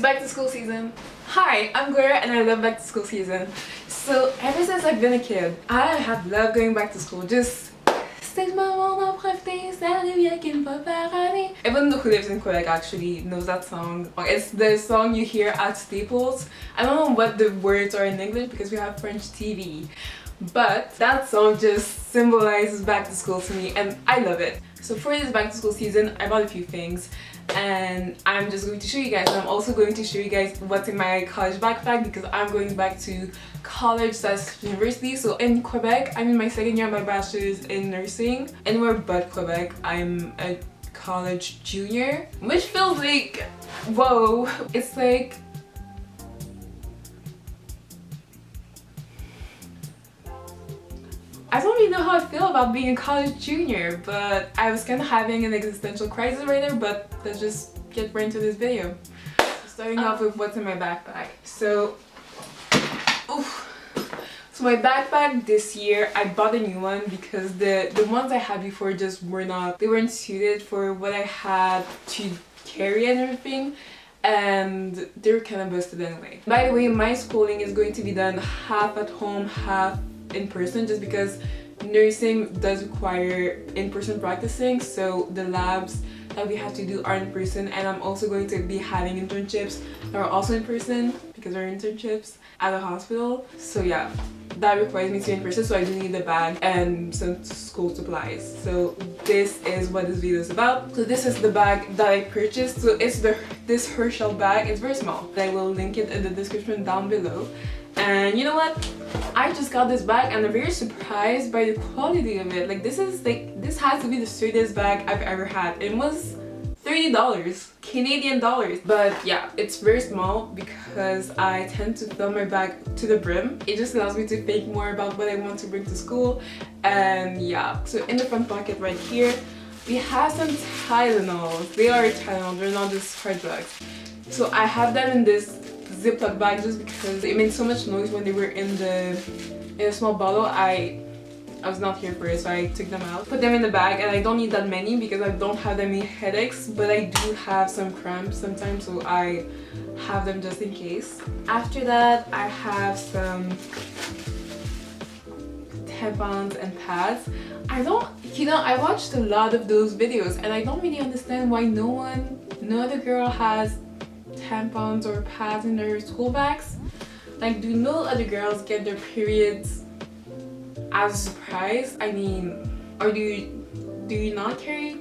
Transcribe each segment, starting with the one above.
back to school season. Hi, I'm Gloria and I love back to school season. So ever since I've been a kid, I have loved going back to school. Just everyone who lives in Quebec actually knows that song. It's the song you hear at Staples. I don't know what the words are in English because we have French TV. But that song just symbolizes back to school to me and I love it. So for this back to school season, I bought a few things and I'm just going to show you guys. And I'm also going to show you guys what's in my college backpack because I'm going back to college/university. So in Quebec, I'm in my second year of my bachelor's in nursing. Anywhere but Quebec, I'm a college junior, which feels like, whoa, it's like, I don't really know how I feel about being a college junior, but I was kind of having an existential crisis right there, but let's just get right into this video. Starting off with what's in my backpack. So my backpack this year, I bought a new one because the ones I had before just weren't suited for what I had to carry and everything. And they were kind of busted anyway. By the way, my schooling is going to be done half at home, half in person, just because nursing does require in-person practicing, so the labs that we have to do are in person, and I'm also going to be having internships that are also in person because they're internships at a hospital. So yeah, that requires me to be in person, so I do need a bag and some school supplies. So this is what this video is about. So this is the bag that I purchased. So it's this Herschel bag. It's very small. I will link it in the description down below. And you know what? I just got this bag and I'm very surprised by the quality of it. Like this has to be the sturdiest bag I've ever had. It was $30 Canadian dollars. But yeah, it's very small because I tend to fill my bag to the brim. It just allows me to think more about what I want to bring to school. And yeah, so in the front pocket right here, we have some Tylenols. They are Tylenol, they're not just hard drugs. So I have them in this Ziploc bag just because it made so much noise when they were in a small bottle. I was not here for it, so I took them out, put them in the bag, and I don't need that many because I don't have that many headaches, but I do have some cramps sometimes, so I have them just in case. After that, I have some tampons and pads. I watched a lot of those videos and I don't really understand why no other girl has tampons or pads in their school bags. Like, do no other girls get their periods as a surprise? I mean, or do you not carry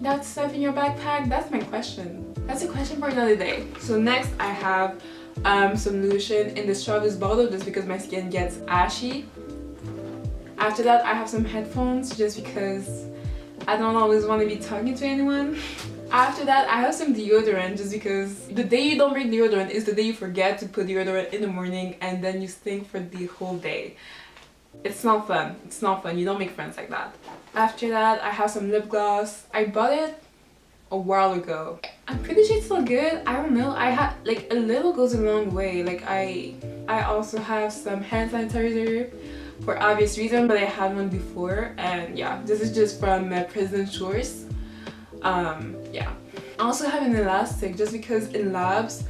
that stuff in your backpack? That's my question. That's a question for another day. So next I have some lotion in the strawberry bottle just because my skin gets ashy. After that I have some headphones just because I don't always want to be talking to anyone. After that, I have some deodorant just because the day you don't bring deodorant is the day you forget to put deodorant in the morning and then you stink for the whole day. It's not fun. It's not fun. You don't make friends like that. After that, I have some lip gloss. I bought it a while ago. I'm pretty sure it's still good. I don't know. I have like a little goes a long way. Like I also have some hand sanitizer for obvious reason, but I had one before, and yeah, this is just from President Shores. Yeah, I also have an elastic just because in labs,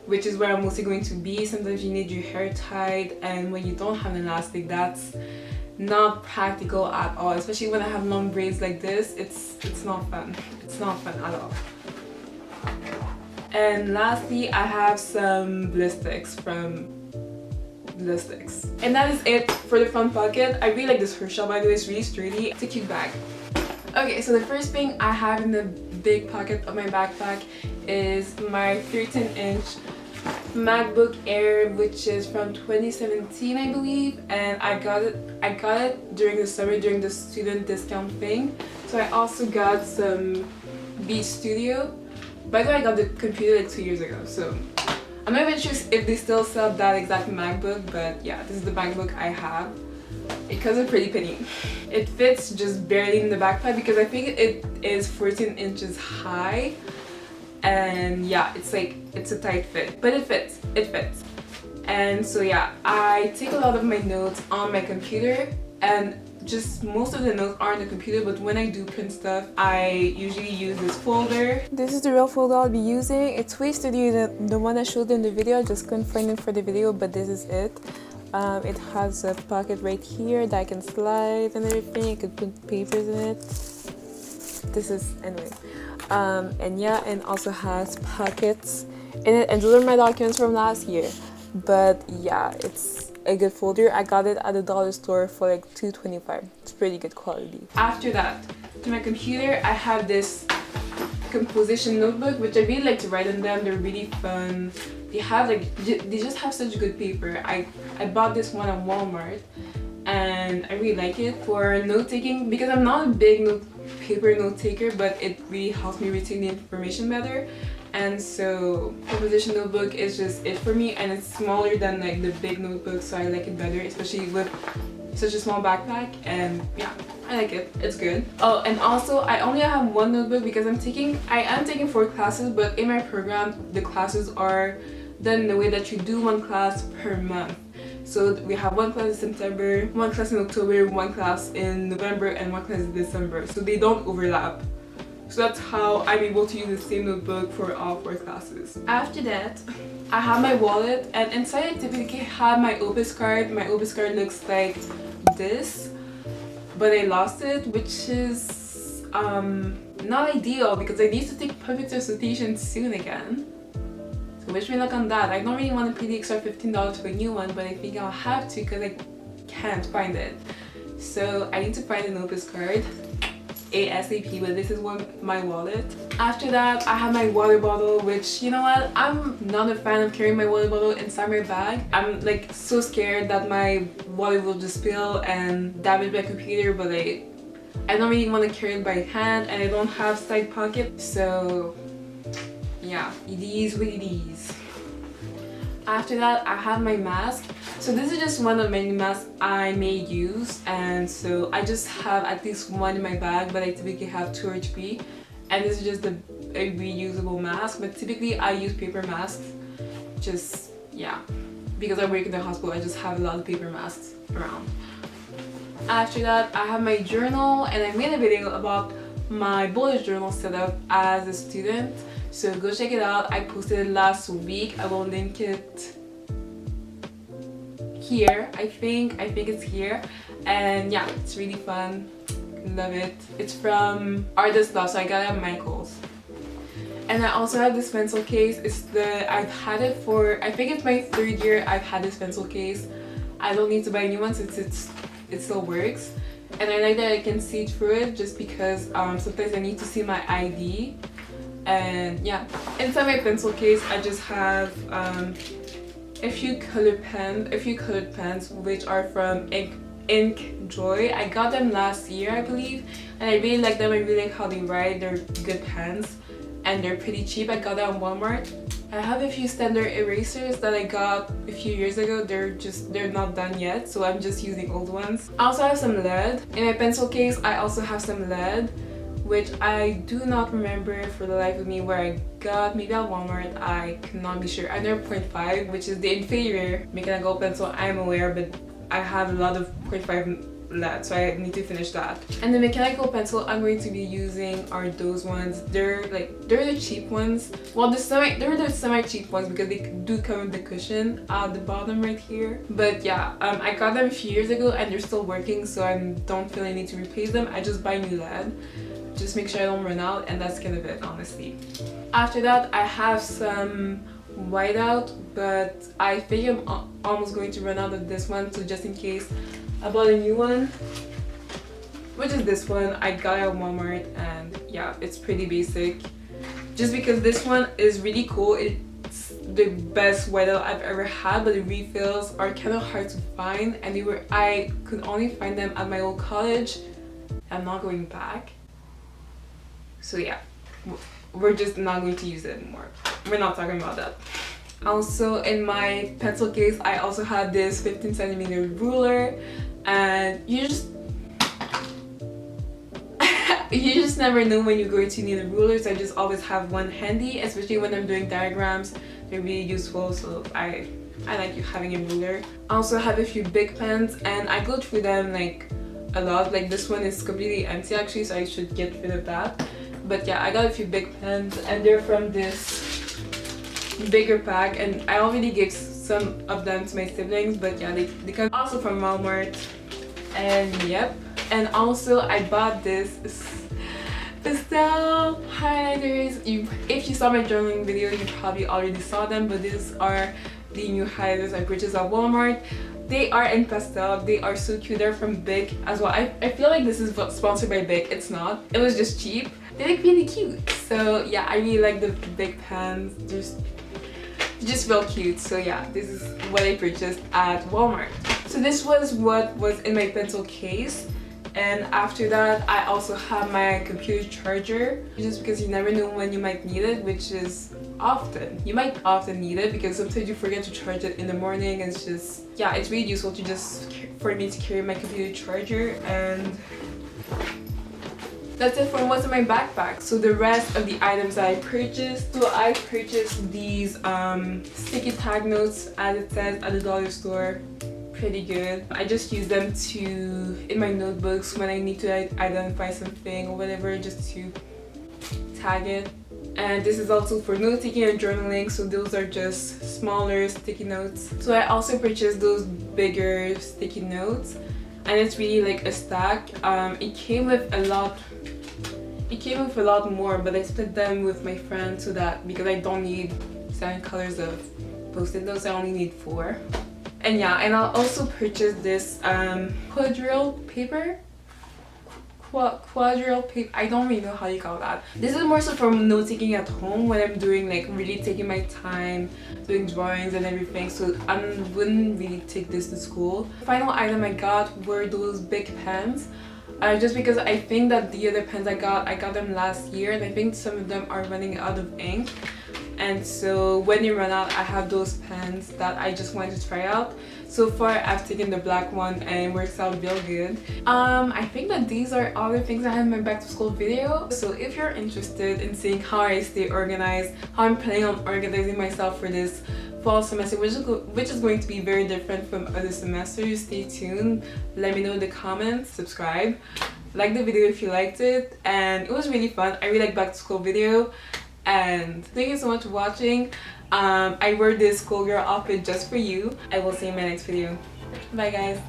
which is where I'm mostly going to be, sometimes you need your hair tied, and when you don't have an elastic, that's not practical at all, especially when I have long braids like this. It's not fun. It's not fun at all. And lastly, I have some Blistics from Blistics. And that is it for the front pocket. I really like this Herschel, by the way. It's really sturdy. It's a cute bag. Okay, so the first thing I have in the big pocket of my backpack is my 13-inch MacBook Air, which is from 2017, I believe, and I got it during the summer during the student discount thing. So I also got some Beat Studio. By the way, I got the computer like 2 years ago, so I'm not even sure if they still sell that exact MacBook, but yeah, this is the MacBook I have. It comes a pretty penny. It fits just barely in the backpack because I think it is 14 inches high, and yeah, it's a tight fit, but it fits. And so yeah, I take a lot of my notes on my computer, and just most of the notes are on the computer, but when I do print stuff, I usually use this folder. This is the real folder I'll be using. It's way sturdier than the one I showed in the video. I just couldn't find it for the video, but this is it. It has a pocket right here that I can slide and everything. I could put papers in it. This is, anyway. And yeah, and also has pockets in it. And those are my documents from last year. But yeah, it's a good folder. I got it at the dollar store for like $2.25. It's pretty good quality. After that, to my computer, I have this composition notebook, which I really like to write in them. They're really fun. They have like, they just have such good paper. I bought this one at Walmart and I really like it for note taking because I'm not a big paper note taker, but it really helps me retain the information better. And so composition notebook is just it for me, and it's smaller than like the big notebook, so I like it better, especially with such a small backpack. And yeah, I like it. It's good. Oh, and also I only have one notebook because I am taking 4 classes, but in my program the classes are done in the way that you do 1 class per month. So we have 1 class in September, 1 class in October, 1 class in November, and 1 class in December. So they don't overlap. So that's how I'm able to use the same notebook for all 4 classes. After that, I have my wallet, and inside I typically have my Opus card. My Opus card looks like this, but I lost it, which is not ideal because I need to take public transportation soon again. So wish me luck on that. I don't really want to pay the extra $15 for a new one, but I think I'll have to because I can't find it. So I need to find an Opus card ASAP, but this is my wallet. After that, I have my water bottle, which, you know what, I'm not a fan of carrying my water bottle inside my bag. I'm like so scared that my water will just spill and damage my computer, but I don't really want to carry it by hand, and I don't have side pocket, so yeah, it is what it is. After that, I have my mask. So this is just one of many masks I may use, and so I just have at least one in my bag, but I typically have 2 or 3. And this is just a reusable mask, but typically I use paper masks. Just, yeah, because I work in the hospital, I just have a lot of paper masks around. After that, I have my journal, and I made a video about my bullet journal setup as a student. So go check it out. I posted it last week. I will link it here. I think it's here. And yeah, it's really fun. Love it. It's from Artist Love, so I got it at Michael's. And I also have this pencil case. I've had it for, I think it's my 3rd year I've had this pencil case. I don't need to buy a new one since it still works. And I like that I can see through it just because sometimes I need to see my ID. And yeah, inside my pencil case I just have a few colored pens, which are from Ink Joy. I got them last year, I believe, and I really like them. I really like how they write. They're good pens and they're pretty cheap. I got them on Walmart. I have a few standard erasers that I got a few years ago. They're not done yet, so I'm just using old ones. I also have some lead. In my pencil case I also have some lead, which I do not remember for the life of me where I got. Maybe at Walmart, I cannot be sure. I know 0.5, which is the inferior mechanical pencil, I'm aware, but I have a lot of 0.5 lead, so I need to finish that. And the mechanical pencil I'm going to be using are those ones. They're the cheap ones. Well, they're the semi-cheap ones because they do come with the cushion at the bottom right here. But yeah, I got them a few years ago and they're still working, so I don't feel I need to replace them. I just buy new lead. Just make sure I don't run out, and that's kind of it, honestly. After that, I have some whiteout, but I think I'm almost going to run out of this one, so just in case, I bought a new one, which is this one. I got it at Walmart, and yeah, it's pretty basic. Just because this one is really cool. It's the best whiteout I've ever had, but the refills are kind of hard to find, and I could only find them at my old college. I'm not going back. So yeah, we're just not going to use it anymore. We're not talking about that. Also, in my pencil case, I also have this 15cm ruler, and you just never know when you're going to need a ruler, so I just always have one handy, especially when I'm doing diagrams. They're really useful, so I like having a ruler. I also have a few big pens, and I go through them like a lot. Like this one is completely empty actually, so I should get rid of that. But yeah, I got a few big pens and they're from this bigger pack, and I already gave some of them to my siblings, but yeah, they come also from Walmart. And yep, and also I bought this pastel highlighters. If you saw my journaling video, you probably already saw them, but these are the new highlighters I purchased at Walmart. They are in pastel. They are so cute. They're from Bic as well. I feel like this is sponsored by Bic. It's not. It was just cheap. They look really cute. So yeah, I really like the Bic pens. Just real cute. So yeah, this is what I purchased at Walmart. So this was what was in my pencil case. And after that, I also have my computer charger, just because you never know when you might need it, which is often. You might often need it because sometimes you forget to charge it in the morning, and it's just, yeah, it's really useful to just, for me to carry my computer charger. And that's it for what's in my backpack. So the rest of the items that I purchased. So I purchased these sticky tag notes, as it says, at the dollar store. Pretty good. I just use them in my notebooks when I need to identify something or whatever, just to tag it. And this is also for note taking and journaling, so those are just smaller sticky notes. So I also purchased those bigger sticky notes, and it's really like a stack. It came with a lot more, but I split them with my friend so that, because I don't need 7 colors of post-it notes, I only need 4. And yeah, and I'll also purchase this quadrille paper. Quadrille paper. I don't really know how you call that. This is more so for note taking at home when I'm doing, like, really taking my time doing drawings and everything. So I wouldn't really take this to school. The final item I got were those big pens. Just because I think that the other pens I got them last year, and I think some of them are running out of ink. And so when they run out, I have those pens that I just wanted to try out. So far, I've taken the black one and it works out real good. I think that these are all the things I have in my back to school video. So if you're interested in seeing how I stay organized, how I'm planning on organizing myself for this fall semester, which is going to be very different from other semesters, stay tuned. Let me know in the comments, subscribe, like the video if you liked it. And it was really fun. I really like back to school video. And thank you so much for watching. I wore this schoolgirl outfit just for you. I will see you in my next video. Bye guys.